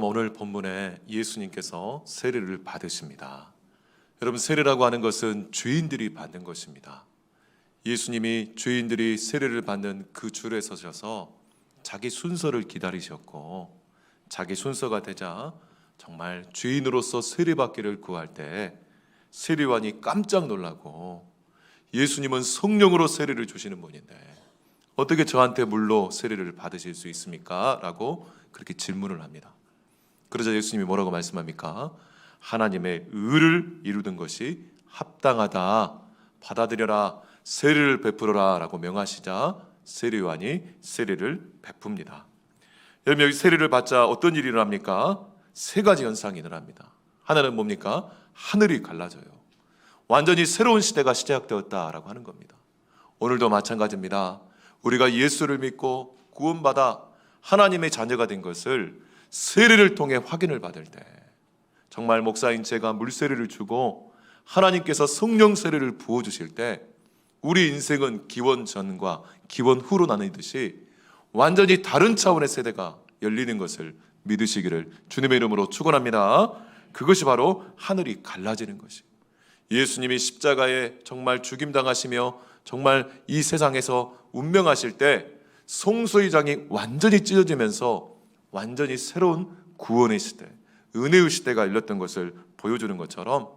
오늘 본문에 예수님께서 세례를 받으십니다. 여러분, 세례라고 하는 것은 죄인들이 받는 것입니다. 예수님이 죄인들이 세례를 받는 그 줄에 서셔서 자기 순서를 기다리셨고, 자기 순서가 되자 정말 죄인으로서 세례받기를 구할 때 세례관이 깜짝 놀라고, 예수님은 성령으로 세례를 주시는 분인데 어떻게 저한테 물로 세례를 받으실 수 있습니까? 라고 그렇게 질문을 합니다. 그러자 예수님이 뭐라고 말씀합니까? 하나님의 의를 이루는 것이 합당하다, 받아들여라, 세례를 베풀어라 라고 명하시자 세례요한이 세례를 베풉니다. 여러분, 여기 세례를 받자 어떤 일이 일어납니까? 세 가지 현상이 일어납니다. 하나는 뭡니까? 하늘이 갈라져요. 완전히 새로운 시대가 시작되었다라고 하는 겁니다. 오늘도 마찬가지입니다. 우리가 예수를 믿고 구원받아 하나님의 자녀가 된 것을 세례를 통해 확인을 받을 때, 정말 목사인 제가 물세례를 주고 하나님께서 성령 세례를 부어주실 때 우리 인생은 기원 전과 기원 후로 나뉘듯이 완전히 다른 차원의 세대가 열리는 것을 믿으시기를 주님의 이름으로 축원합니다. 그것이 바로 하늘이 갈라지는 것이, 예수님이 십자가에 정말 죽임당하시며 정말 이 세상에서 운명하실 때 성소의 장이 완전히 찢어지면서 완전히 새로운 구원의 시대, 은혜의 시대가 열렸던 것을 보여주는 것처럼,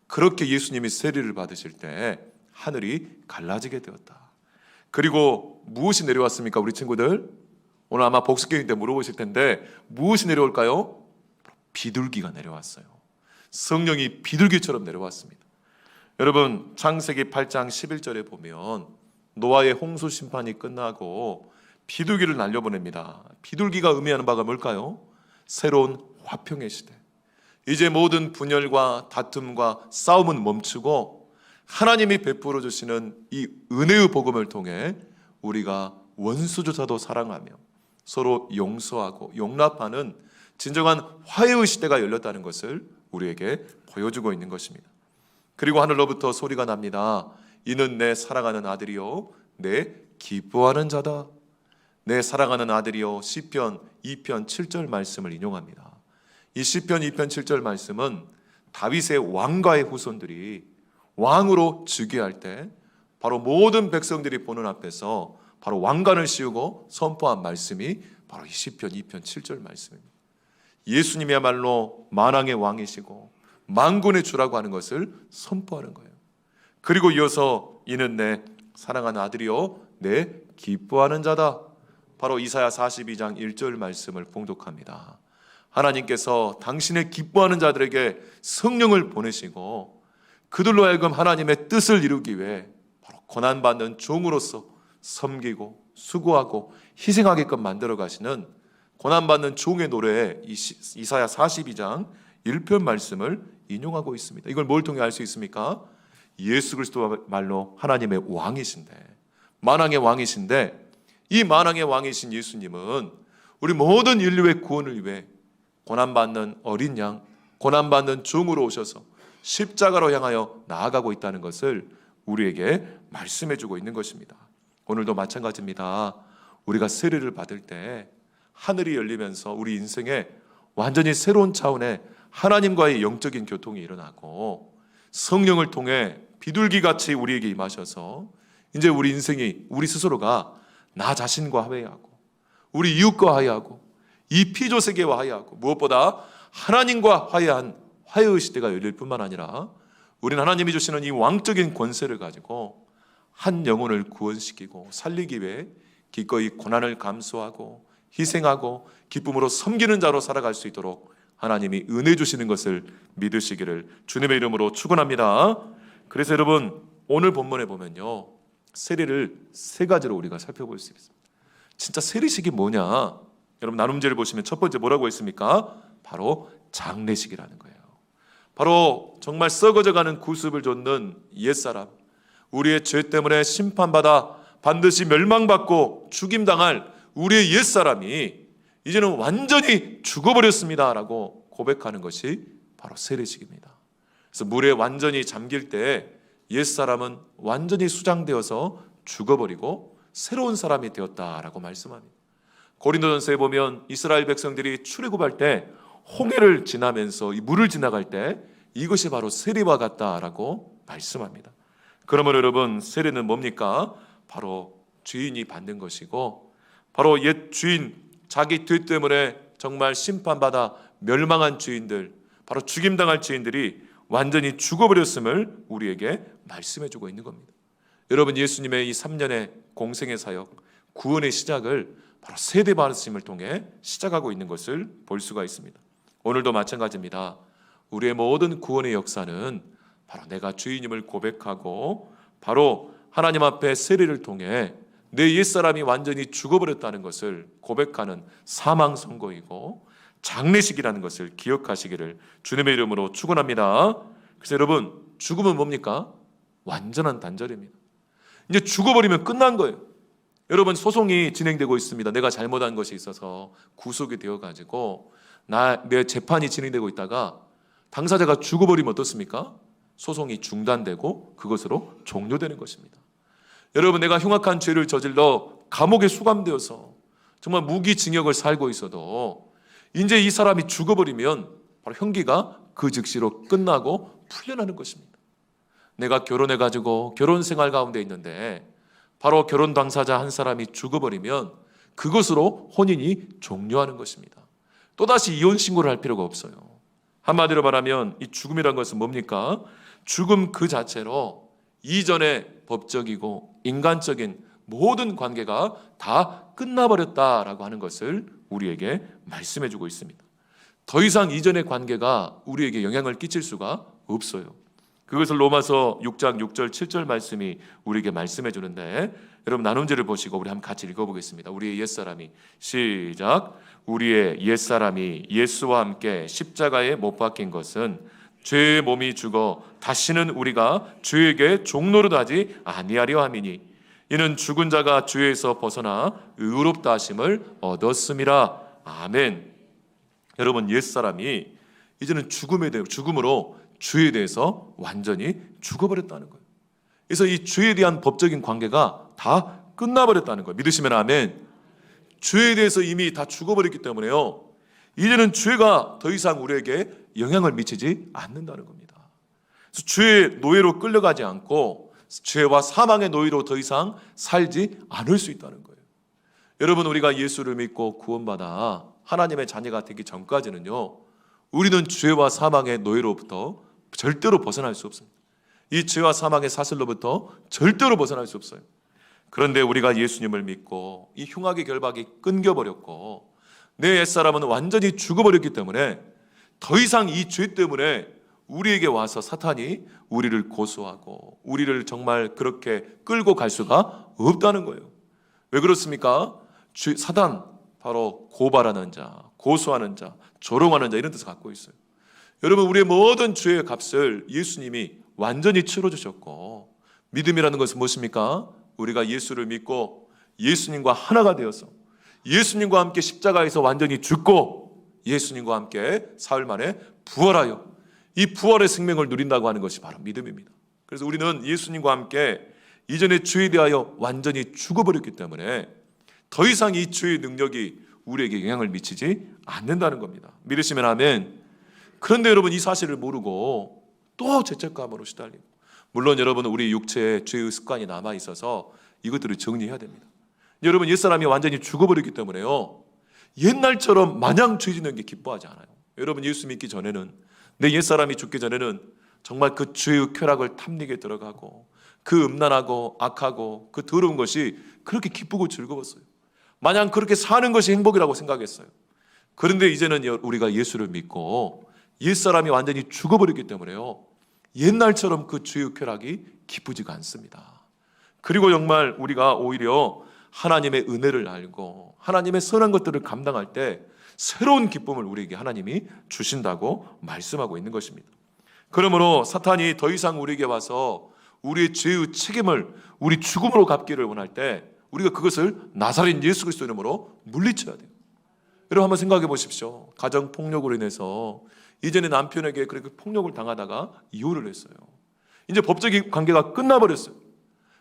그렇게 예수님이 세례를 받으실 때 하늘이 갈라지게 되었다. 그리고 무엇이 내려왔습니까? 우리 친구들 오늘 아마 복습교회 때 물어보실 텐데 무엇이 내려올까요? 비둘기가 내려왔어요. 성령이 비둘기처럼 내려왔습니다. 여러분, 창세기 8장 11절에 보면 노아의 홍수 심판이 끝나고 비둘기를 날려보냅니다. 비둘기가 의미하는 바가 뭘까요? 새로운 화평의 시대. 이제 모든 분열과 다툼과 싸움은 멈추고 하나님이 베풀어 주시는 이 은혜의 복음을 통해 우리가 원수조차도 사랑하며 서로 용서하고 용납하는 진정한 화해의 시대가 열렸다는 것을 우리에게 보여주고 있는 것입니다. 그리고 하늘로부터 소리가 납니다. 이는 내 사랑하는 아들이요 내 기뻐하는 자다. 내 사랑하는 아들이요. 시편 2편 7절 말씀을 인용합니다. 이 시편 2편 7절 말씀은 다윗의 왕가의 후손들이 왕으로 즉위할 때 바로 모든 백성들이 보는 앞에서 바로 왕관을 씌우고 선포한 말씀이 바로 이 시편 2편 7절 말씀입니다. 예수님이야말로 만왕의 왕이시고 만군의 주라고 하는 것을 선포하는 거예요. 그리고 이어서 이는 내 사랑하는 아들이요 내 기뻐하는 자다. 바로 이사야 42장 1절 말씀을 봉독합니다. 하나님께서 당신의 기뻐하는 자들에게 성령을 보내시고 그들로 하여금 하나님의 뜻을 이루기 위해 바로 고난받는 종으로서 섬기고 수고하고 희생하게끔 만들어 가시는 고난받는 종의 노래에 이사야 42장 1편 말씀을 인용하고 있습니다. 이걸 뭘 통해 알 수 있습니까? 예수 그리스도 말로 하나님의 왕이신데, 만왕의 왕이신데, 이 만왕의 왕이신 예수님은 우리 모든 인류의 구원을 위해 고난받는 어린 양, 고난받는 종으로 오셔서 십자가로 향하여 나아가고 있다는 것을 우리에게 말씀해주고 있는 것입니다. 오늘도 마찬가지입니다. 우리가 세례를 받을 때 하늘이 열리면서 우리 인생에 완전히 새로운 차원의 하나님과의 영적인 교통이 일어나고 성령을 통해 비둘기같이 우리에게 임하셔서 이제 우리 인생이, 우리 스스로가 나 자신과 화해하고 우리 이웃과 화해하고 이 피조세계와 화해하고 무엇보다 하나님과 화해한 화해의 시대가 열릴 뿐만 아니라 우리는 하나님이 주시는 이 왕적인 권세를 가지고 한 영혼을 구원시키고 살리기 위해 기꺼이 고난을 감수하고 희생하고 기쁨으로 섬기는 자로 살아갈 수 있도록 하나님이 은혜 주시는 것을 믿으시기를 주님의 이름으로 축원합니다. 그래서 여러분, 오늘 본문에 보면요, 세례를 세 가지로 우리가 살펴볼 수 있습니다. 진짜 세례식이 뭐냐? 여러분, 나눔제를 보시면 첫 번째 뭐라고 했습니까? 바로 장례식이라는 거예요. 바로 정말 썩어져가는 구습을 좇는 옛사람, 우리의 죄 때문에 심판받아 반드시 멸망받고 죽임당할 우리의 옛사람이 이제는 완전히 죽어버렸습니다 라고 고백하는 것이 바로 세례식입니다. 그래서 물에 완전히 잠길 때 옛사람은 완전히 수장되어서 죽어버리고 새로운 사람이 되었다라고 말씀합니다. 고린도전서에 보면 이스라엘 백성들이 출애굽할 때 홍해를 지나면서 이 물을 지나갈 때 이것이 바로 세리와 같다라고 말씀합니다. 그러면 여러분, 세리는 뭡니까? 바로 주인이 받는 것이고, 바로 옛 주인, 자기 죄 때문에 정말 심판받아 멸망한 주인들, 바로 죽임당할 주인들이 완전히 죽어버렸음을 우리에게 말씀해주고 있는 겁니다. 여러분, 예수님의 이 3년의 공생의 사역, 구원의 시작을 바로 세대 말씀을 통해 시작하고 있는 것을 볼 수가 있습니다. 오늘도 마찬가지입니다. 우리의 모든 구원의 역사는 바로 내가 주인임을 고백하고 바로 하나님 앞에 세례를 통해 내 옛사람이 완전히 죽어버렸다는 것을 고백하는 사망 선고이고 장례식이라는 것을 기억하시기를 주님의 이름으로 축원합니다. 그래서 여러분, 죽음은 뭡니까? 완전한 단절입니다. 이제 죽어버리면 끝난 거예요. 여러분, 소송이 진행되고 있습니다. 내가 잘못한 것이 있어서 구속이 되어가지고 내 재판이 진행되고 있다가 당사자가 죽어버리면 어떻습니까? 소송이 중단되고 그것으로 종료되는 것입니다. 여러분, 내가 흉악한 죄를 저질러 감옥에 수감되어서 정말 무기징역을 살고 있어도 이제 이 사람이 죽어버리면 바로 형기가 그 즉시로 끝나고 풀려나는 것입니다. 내가 결혼해가지고 결혼 생활 가운데 있는데 바로 결혼 당사자 한 사람이 죽어버리면 그것으로 혼인이 종료하는 것입니다. 또다시 이혼 신고를 할 필요가 없어요. 한마디로 말하면 이 죽음이란 것은 뭡니까? 죽음 그 자체로 이전의 법적이고 인간적인 모든 관계가 다 끝나버렸다라고 하는 것을 우리에게 말씀해주고 있습니다. 더 이상 이전의 관계가 우리에게 영향을 끼칠 수가 없어요. 그것을 로마서 6장 6절 7절 말씀이 우리에게 말씀해 주는데, 여러분 나눔제를 보시고 우리 한번 같이 읽어보겠습니다. 우리의 옛사람이, 시작. 우리의 옛사람이 예수와 함께 십자가에 못 박힌 것은 죄의 몸이 죽어 다시는 우리가 죄에게 종노릇하지 아니하려 함이니 이는 죽은 자가 죄에서 벗어나 의롭다 하심을 얻었음이라. 아멘. 여러분, 옛사람이 이제는 죽음으로 죄에 대해서 완전히 죽어버렸다는 거예요. 그래서 이 죄에 대한 법적인 관계가 다 끝나버렸다는 거예요. 믿으시면 아멘. 죄에 대해서 이미 다 죽어버렸기 때문에요, 이제는 죄가 더 이상 우리에게 영향을 미치지 않는다는 겁니다. 그래서 죄의 노예로 끌려가지 않고 죄와 사망의 노예로 더 이상 살지 않을 수 있다는 거예요. 여러분, 우리가 예수를 믿고 구원받아 하나님의 자녀가 되기 전까지는요, 우리는 죄와 사망의 노예로부터 절대로 벗어날 수 없습니다. 이 죄와 사망의 사슬로부터 절대로 벗어날 수 없어요. 그런데 우리가 예수님을 믿고 이 흉악의 결박이 끊겨버렸고 내 옛사람은 완전히 죽어버렸기 때문에 더 이상 이 죄 때문에 우리에게 와서 사탄이 우리를 고소하고 우리를 정말 그렇게 끌고 갈 수가 없다는 거예요. 왜 그렇습니까? 사단, 바로 고발하는 자, 고소하는 자, 조롱하는 자, 이런 뜻을 갖고 있어요. 여러분, 우리의 모든 죄의 값을 예수님이 완전히 치러주셨고, 믿음이라는 것은 무엇입니까? 우리가 예수를 믿고 예수님과 하나가 되어서 예수님과 함께 십자가에서 완전히 죽고 예수님과 함께 사흘 만에 부활하여 이 부활의 생명을 누린다고 하는 것이 바로 믿음입니다. 그래서 우리는 예수님과 함께 이전의 죄에 대하여 완전히 죽어버렸기 때문에 더 이상 이 죄의 능력이 우리에게 영향을 미치지 않는다는 겁니다. 믿으시면 아멘. 그런데 여러분, 이 사실을 모르고 또 죄책감으로 시달리고, 물론 여러분, 우리 육체에 죄의 습관이 남아있어서 이것들을 정리해야 됩니다. 여러분, 옛사람이 완전히 죽어버렸기 때문에요, 옛날처럼 마냥 죄 짓는 게 기뻐하지 않아요. 여러분, 예수 믿기 전에는, 내 옛사람이 죽기 전에는 정말 그 죄의 쾌락을 탐닉에 들어가고 그 음란하고 악하고 그 더러운 것이 그렇게 기쁘고 즐거웠어요. 마냥 그렇게 사는 것이 행복이라고 생각했어요. 그런데 이제는 우리가 예수를 믿고 옛사람이 완전히 죽어버렸기 때문에요, 옛날처럼 그 죄의 쾌락이 기쁘지가 않습니다. 그리고 정말 우리가 오히려 하나님의 은혜를 알고 하나님의 선한 것들을 감당할 때 새로운 기쁨을 우리에게 하나님이 주신다고 말씀하고 있는 것입니다. 그러므로 사탄이 더 이상 우리에게 와서 우리의 죄의 책임을 우리 죽음으로 갚기를 원할 때 우리가 그것을 나사렛 예수 그리스도 이름으로 물리쳐야 돼요. 여러분, 한번 생각해 보십시오. 가정 폭력으로 인해서 이전에 남편에게 그렇게 폭력을 당하다가 이혼을 했어요. 이제 법적인 관계가 끝나버렸어요.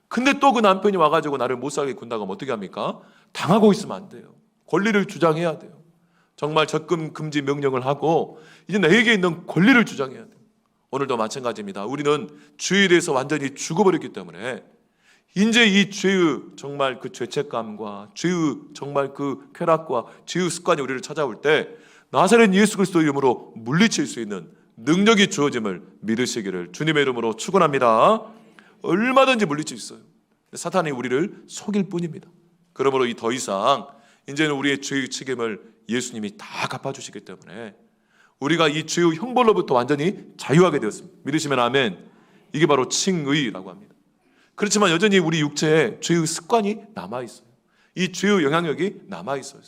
근데 또 그 남편이 와가지고 나를 못 살게 군다고 하면 어떻게 합니까? 당하고 있으면 안 돼요. 권리를 주장해야 돼요. 정말 접근 금지 명령을 하고 이제 나에게 있는 권리를 주장해야 돼요. 오늘도 마찬가지입니다. 우리는 죄에 대해서 완전히 죽어버렸기 때문에 이제 이 죄의 정말 그 죄책감과 죄의 정말 그 쾌락과 죄의 습관이 우리를 찾아올 때 나사렛 예수 그리스도 이름으로 물리칠 수 있는 능력이 주어짐을 믿으시기를 주님의 이름으로 축원합니다. 얼마든지 물리칠 수 있어요. 사탄이 우리를 속일 뿐입니다. 그러므로 더 이상 이제는 우리의 죄의 책임을 예수님이 다 갚아주시기 때문에 우리가 이 죄의 형벌로부터 완전히 자유하게 되었습니다. 믿으시면 아멘. 이게 바로 칭의라고 합니다. 그렇지만 여전히 우리 육체에 죄의 습관이 남아있어요. 이 죄의 영향력이 남아있어요.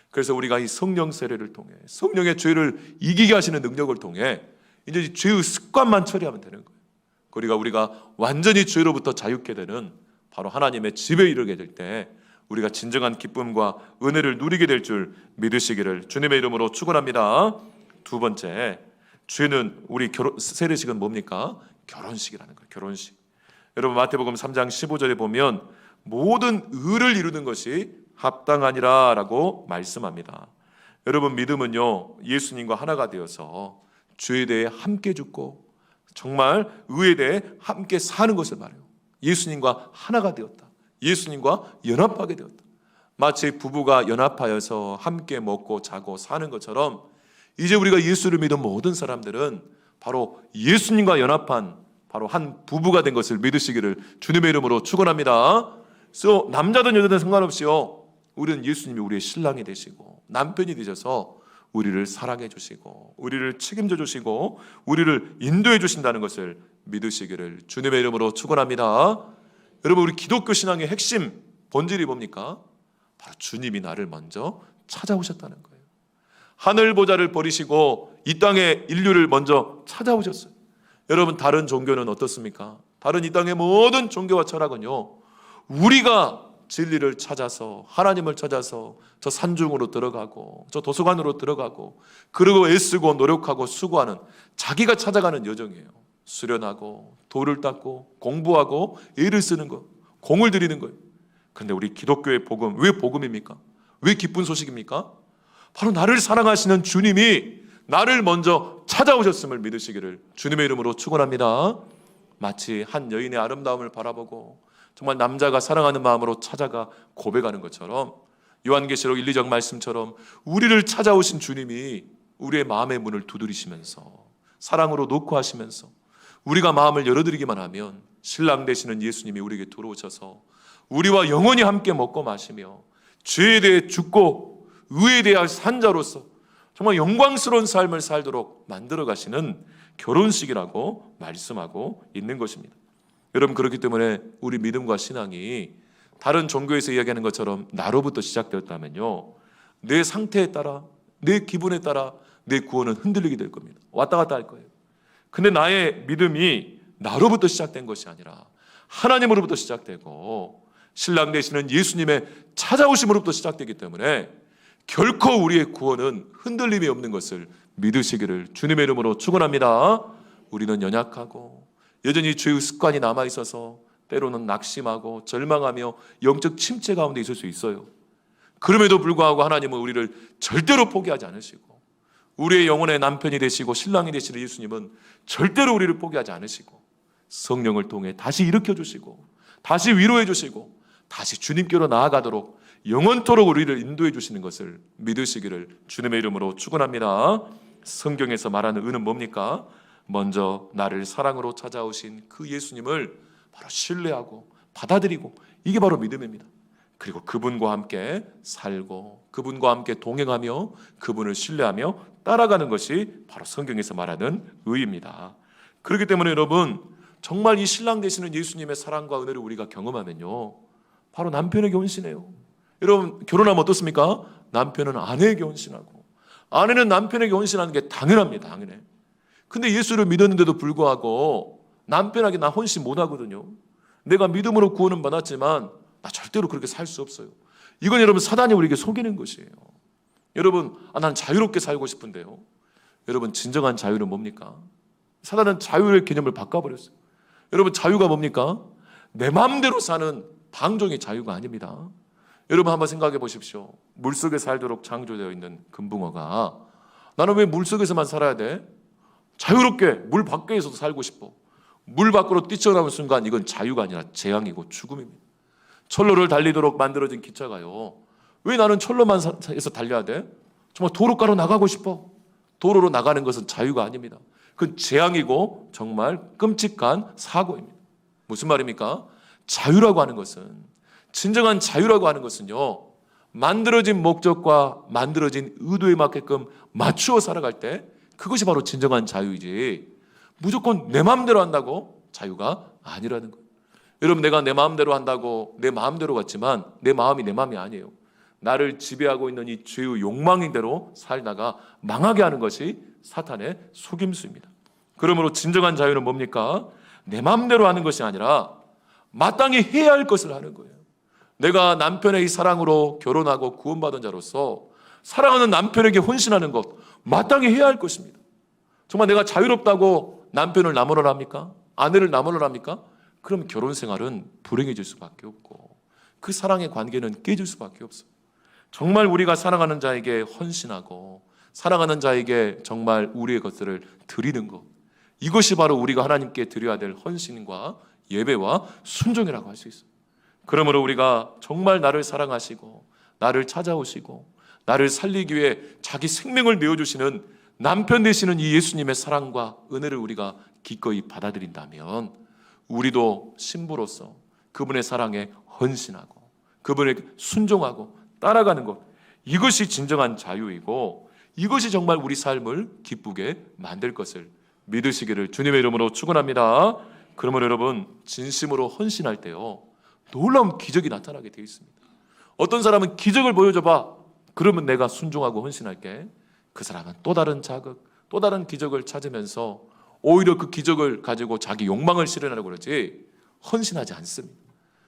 그래서 우리가 이 성령 세례를 통해 성령의 죄를 이기게 하시는 능력을 통해 이제 죄의 습관만 처리하면 되는 거예요. 우리가 완전히 죄로부터 자유케 되는 바로 하나님의 집에 이르게 될 때 우리가 진정한 기쁨과 은혜를 누리게 될 줄 믿으시기를 주님의 이름으로 축원합니다. 두 번째, 죄는 우리 세례식은 뭡니까? 결혼식이라는 거예요. 결혼식. 여러분 마태복음 3장 15절에 보면 모든 의를 이루는 것이 합당하니라 라고 말씀합니다. 여러분 믿음은요 예수님과 하나가 되어서 죄에 대해 함께 죽고 정말 의에 대해 함께 사는 것을 말해요. 예수님과 하나가 되었다. 예수님과 연합하게 되었다. 마치 부부가 연합하여서 함께 먹고 자고 사는 것처럼 이제 우리가 예수를 믿은 모든 사람들은 바로 예수님과 연합한 바로 한 부부가 된 것을 믿으시기를 주님의 이름으로 축원합니다. 그래서 남자든 여자든 상관없이요 우리는 예수님이 우리의 신랑이 되시고 남편이 되셔서 우리를 사랑해 주시고 우리를 책임져 주시고 우리를 인도해 주신다는 것을 믿으시기를 주님의 이름으로 축원합니다. 여러분 우리 기독교 신앙의 핵심 본질이 뭡니까? 바로 주님이 나를 먼저 찾아오셨다는 거예요. 하늘 보좌를 버리시고 이 땅에 인류를 먼저 찾아오셨어요. 여러분 다른 종교는 어떻습니까? 다른 이 땅의 모든 종교와 철학은요 우리가 진리를 찾아서 하나님을 찾아서 저 산중으로 들어가고 저 도서관으로 들어가고 그리고 애쓰고 노력하고 수고하는 자기가 찾아가는 여정이에요. 수련하고 돌을 닦고 공부하고 애를 쓰는 것, 공을 들이는 거예요. 그런데 우리 기독교의 복음, 왜 복음입니까? 왜 기쁜 소식입니까? 바로 나를 사랑하시는 주님이 나를 먼저 찾아오셨음을 믿으시기를 주님의 이름으로 축원합니다. 마치 한 여인의 아름다움을 바라보고 정말 남자가 사랑하는 마음으로 찾아가 고백하는 것처럼 요한계시록 1, 2장 말씀처럼 우리를 찾아오신 주님이 우리의 마음의 문을 두드리시면서 사랑으로 녹화하시면서 우리가 마음을 열어드리기만 하면 신랑 되시는 예수님이 우리에게 들어오셔서 우리와 영원히 함께 먹고 마시며 죄에 대해 죽고 의에 대해 산 자로서 정말 영광스러운 삶을 살도록 만들어 가시는 결혼식이라고 말씀하고 있는 것입니다. 여러분 그렇기 때문에 우리 믿음과 신앙이 다른 종교에서 이야기하는 것처럼 나로부터 시작되었다면요 내 상태에 따라 내 기분에 따라 내 구원은 흔들리게 될 겁니다. 왔다 갔다 할 거예요. 근데 나의 믿음이 나로부터 시작된 것이 아니라 하나님으로부터 시작되고 신랑 되시는 예수님의 찾아오심으로부터 시작되기 때문에 결코 우리의 구원은 흔들림이 없는 것을 믿으시기를 주님의 이름으로 축원합니다. 우리는 연약하고 여전히 죄의 습관이 남아있어서 때로는 낙심하고 절망하며 영적 침체 가운데 있을 수 있어요. 그럼에도 불구하고 하나님은 우리를 절대로 포기하지 않으시고 우리의 영혼의 남편이 되시고 신랑이 되시는 예수님은 절대로 우리를 포기하지 않으시고 성령을 통해 다시 일으켜 주시고 다시 위로해 주시고 다시 주님께로 나아가도록 영원토록 우리를 인도해 주시는 것을 믿으시기를 주님의 이름으로 축원합니다. 성경에서 말하는 의는 뭡니까? 먼저 나를 사랑으로 찾아오신 그 예수님을 바로 신뢰하고 받아들이고 이게 바로 믿음입니다. 그리고 그분과 함께 살고 그분과 함께 동행하며 그분을 신뢰하며 따라가는 것이 바로 성경에서 말하는 의입니다. 그렇기 때문에 여러분 정말 이 신랑 되시는 예수님의 사랑과 은혜를 우리가 경험하면요 바로 남편에게 헌신해요. 여러분 결혼하면 어떻습니까? 남편은 아내에게 헌신하고 아내는 남편에게 헌신하는 게 당연합니다. 당연해. 근데 예수를 믿었는데도 불구하고 남편에게 나 헌신 못하거든요. 내가 믿음으로 구원은 받았지만 나 절대로 그렇게 살 수 없어요. 이건 여러분 사단이 우리에게 속이는 것이에요. 여러분 난 자유롭게 살고 싶은데요. 여러분 진정한 자유는 뭡니까? 사단은 자유의 개념을 바꿔버렸어요. 여러분 자유가 뭡니까? 내 마음대로 사는 방종의 자유가 아닙니다. 여러분 한번 생각해 보십시오. 물속에 살도록 창조되어 있는 금붕어가 나는 왜 물속에서만 살아야 돼? 자유롭게 물 밖에서도 살고 싶어. 물 밖으로 뛰쳐나오는 순간 이건 자유가 아니라 재앙이고 죽음입니다. 철로를 달리도록 만들어진 기차가요, 왜 나는 철로만 해서 달려야 돼? 정말 도로가로 나가고 싶어. 도로로 나가는 것은 자유가 아닙니다. 그건 재앙이고 정말 끔찍한 사고입니다. 무슨 말입니까? 자유라고 하는 것은, 진정한 자유라고 하는 것은요, 만들어진 목적과 만들어진 의도에 맞게끔 맞추어 살아갈 때 그것이 바로 진정한 자유이지, 무조건 내 마음대로 한다고 자유가 아니라는 거예요. 여러분, 내가 내 마음대로 한다고 내 마음대로 같지만 내 마음이 내 마음이 아니에요. 나를 지배하고 있는 이 죄의 욕망대로 살다가 망하게 하는 것이 사탄의 속임수입니다. 그러므로 진정한 자유는 뭡니까? 내 마음대로 하는 것이 아니라 마땅히 해야 할 것을 하는 거예요. 내가 남편의 이 사랑으로 결혼하고 구원받은 자로서 사랑하는 남편에게 헌신하는 것, 마땅히 해야 할 것입니다. 정말 내가 자유롭다고 남편을 나무를 합니까? 아내를 나무를 합니까? 그럼 결혼 생활은 불행해질 수밖에 없고 그 사랑의 관계는 깨질 수밖에 없어요. 정말 우리가 사랑하는 자에게 헌신하고 사랑하는 자에게 정말 우리의 것들을 드리는 것, 이것이 바로 우리가 하나님께 드려야 될 헌신과 예배와 순종이라고 할 수 있어요. 그러므로 우리가 정말 나를 사랑하시고 나를 찾아오시고 나를 살리기 위해 자기 생명을 내어주시는 남편 되시는 이 예수님의 사랑과 은혜를 우리가 기꺼이 받아들인다면 우리도 신부로서 그분의 사랑에 헌신하고 그분에게 순종하고 따라가는 것, 이것이 진정한 자유이고 이것이 정말 우리 삶을 기쁘게 만들 것을 믿으시기를 주님의 이름으로 축원합니다. 그러면 여러분, 진심으로 헌신할 때요, 놀라운 기적이 나타나게 되어 있습니다. 어떤 사람은 기적을 보여줘봐, 그러면 내가 순종하고 헌신할게. 그 사람은 또 다른 자극, 또 다른 기적을 찾으면서 오히려 그 기적을 가지고 자기 욕망을 실현하려고 그러지 헌신하지 않습니다.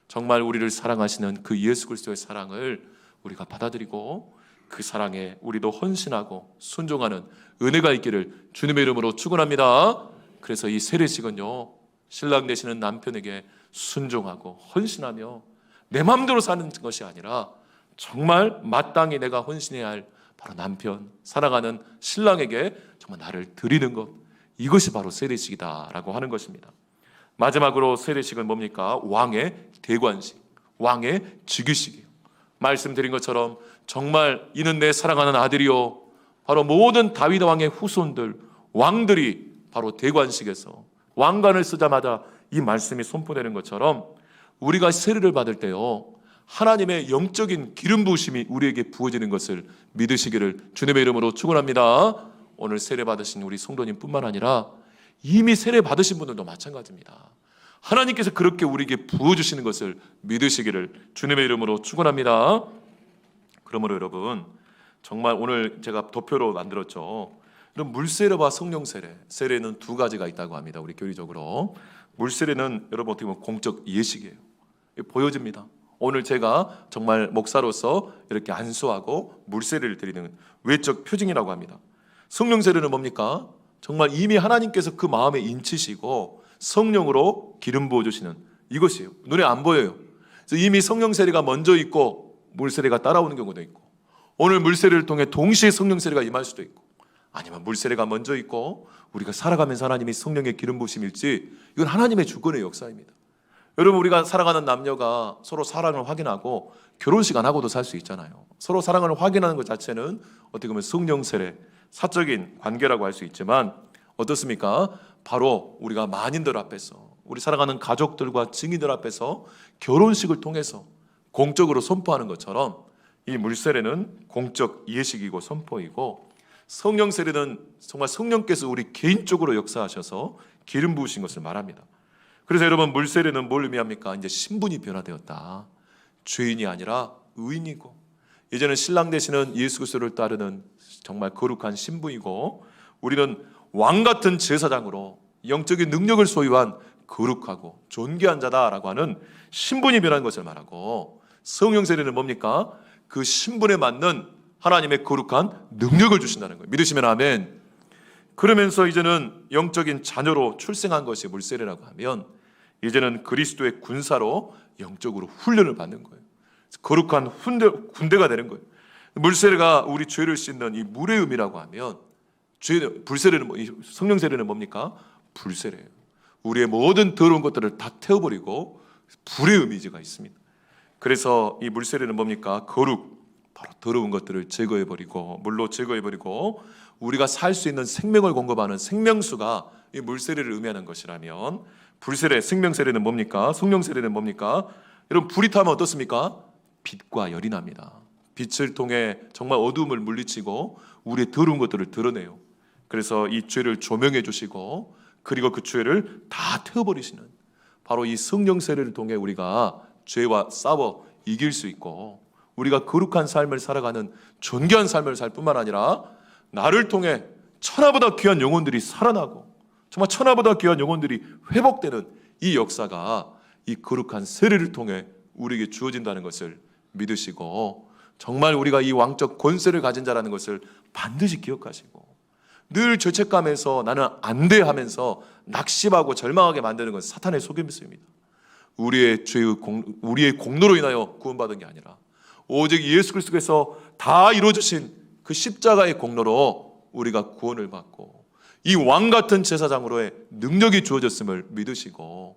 정말 우리를 사랑하시는 그 예수 그리스도의 사랑을 우리가 받아들이고 그 사랑에 우리도 헌신하고 순종하는 은혜가 있기를 주님의 이름으로 축원합니다. 그래서 이 세례식은요, 신랑 되시는 남편에게 순종하고 헌신하며 내 마음대로 사는 것이 아니라 정말 마땅히 내가 헌신해야 할 바로 남편, 사랑하는 신랑에게 정말 나를 드리는 것, 이것이 바로 세례식이다라고 하는 것입니다. 마지막으로 세례식은 뭡니까? 왕의 대관식, 왕의 즉위식이에요. 말씀드린 것처럼 정말 이는 내 사랑하는 아들이요, 바로 모든 다윗 왕의 후손들, 왕들이 바로 대관식에서 왕관을 쓰자마자 이 말씀이 선포되는 것처럼 우리가 세례를 받을 때요, 하나님의 영적인 기름 부으심이 우리에게 부어지는 것을 믿으시기를 주님의 이름으로 축원합니다. 오늘 세례 받으신 우리 성도님뿐만 아니라 이미 세례 받으신 분들도 마찬가지입니다. 하나님께서 그렇게 우리에게 부어주시는 것을 믿으시기를 주님의 이름으로 축원합니다. 그러므로 여러분, 정말 오늘 제가 도표로 만들었죠. 그럼 물세례와 성령세례, 세례는 두 가지가 있다고 합니다. 우리 교리적으로 물세례는 여러분 어떻게 보면 공적 예식이에요. 보여집니다. 오늘 제가 정말 목사로서 이렇게 안수하고 물세례를 드리는 외적 표징이라고 합니다. 성령세례는 뭡니까? 정말 이미 하나님께서 그 마음에 인치시고 성령으로 기름 부어주시는 이것이에요. 눈에 안 보여요. 그래서 이미 성령세례가 먼저 있고 물세례가 따라오는 경우도 있고, 오늘 물세례를 통해 동시에 성령세례가 임할 수도 있고, 아니면 물세례가 먼저 있고 우리가 살아가면서 하나님이 성령의 기름 부으심일지, 이건 하나님의 주권의 역사입니다. 여러분, 우리가 사랑하는 남녀가 서로 사랑을 확인하고 결혼식 안 하고도 살 수 있잖아요. 서로 사랑을 확인하는 것 자체는 어떻게 보면 성령세례, 사적인 관계라고 할 수 있지만 어떻습니까? 바로 우리가 만인들 앞에서, 우리 사랑하는 가족들과 증인들 앞에서 결혼식을 통해서 공적으로 선포하는 것처럼 이 물세례는 공적 예식이고 선포이고, 성령세례는 정말 성령께서 우리 개인적으로 역사하셔서 기름 부으신 것을 말합니다. 그래서 여러분, 물세례는 뭘 의미합니까? 이제 신분이 변화되었다. 죄인이 아니라 의인이고, 이제는 신랑 되시는 예수 그리스도를 따르는 정말 거룩한 신부이고, 우리는 왕 같은 제사장으로 영적인 능력을 소유한 거룩하고 존귀한 자다라고 하는 신분이 변한 것을 말하고, 성령세례는 뭡니까? 그 신분에 맞는 하나님의 거룩한 능력을 주신다는 거예요. 믿으시면 아멘. 그러면서 이제는 영적인 자녀로 출생한 것이 물세례라고 하면, 이제는 그리스도의 군사로 영적으로 훈련을 받는 거예요. 거룩한 군대가 되는 거예요. 물세례가 우리 죄를 씻는 이 물의 의미라고 하면 불세례는 성령 세례는 뭡니까? 불세례예요. 우리의 모든 더러운 것들을 다 태워버리고 불의 의미가 있습니다. 그래서 이 물세례는 뭡니까? 거룩, 바로 더러운 것들을 제거해버리고 물로 제거해버리고 우리가 살 수 있는 생명을 공급하는 생명수가 이 물세례를 의미하는 것이라면 불세례, 생명세례는 뭡니까? 성령세례는 뭡니까? 여러분 불이 타면 어떻습니까? 빛과 열이 납니다. 빛을 통해 정말 어두움을 물리치고 우리의 더러운 것들을 드러내요. 그래서 이 죄를 조명해 주시고 그리고 그 죄를 다 태워버리시는 바로 이 성령 세례를 통해 우리가 죄와 싸워 이길 수 있고 우리가 거룩한 삶을 살아가는 존귀한 삶을 살 뿐만 아니라 나를 통해 천하보다 귀한 영혼들이 살아나고 정말 천하보다 귀한 영혼들이 회복되는 이 역사가 이 거룩한 세례를 통해 우리에게 주어진다는 것을 믿으시고 정말 우리가 이 왕적 권세를 가진 자라는 것을 반드시 기억하시고 늘 죄책감에서 나는 안 돼 하면서 낙심하고 절망하게 만드는 것은 사탄의 속임수입니다. 우리의 공로로 인하여 구원받은 게 아니라 오직 예수 그리스도께서 다 이루어주신 그 십자가의 공로로 우리가 구원을 받고 이 왕같은 제사장으로의 능력이 주어졌음을 믿으시고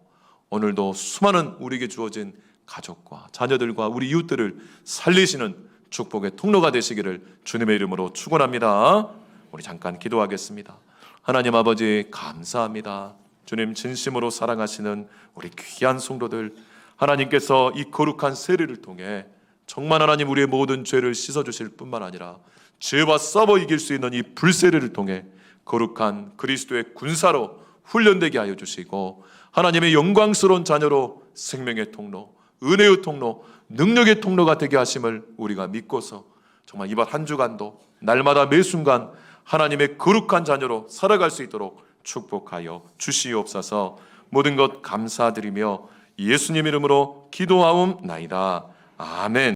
오늘도 수많은 우리에게 주어진 가족과 자녀들과 우리 이웃들을 살리시는 축복의 통로가 되시기를 주님의 이름으로 축원합니다. 우리 잠깐 기도하겠습니다. 하나님 아버지 감사합니다. 주님 진심으로 사랑하시는 우리 귀한 성도들 하나님께서 이 거룩한 세례를 통해 정말 하나님 우리의 모든 죄를 씻어주실 뿐만 아니라 죄와 싸워 이길 수 있는 이 불세례를 통해 거룩한 그리스도의 군사로 훈련되게 하여 주시고 하나님의 영광스러운 자녀로 생명의 통로, 은혜의 통로, 능력의 통로가 되게 하심을 우리가 믿고서 정말 이번 한 주간도 날마다 매 순간 하나님의 거룩한 자녀로 살아갈 수 있도록 축복하여 주시옵소서. 모든 것 감사드리며 예수님 이름으로 기도하옵나이다. 아멘.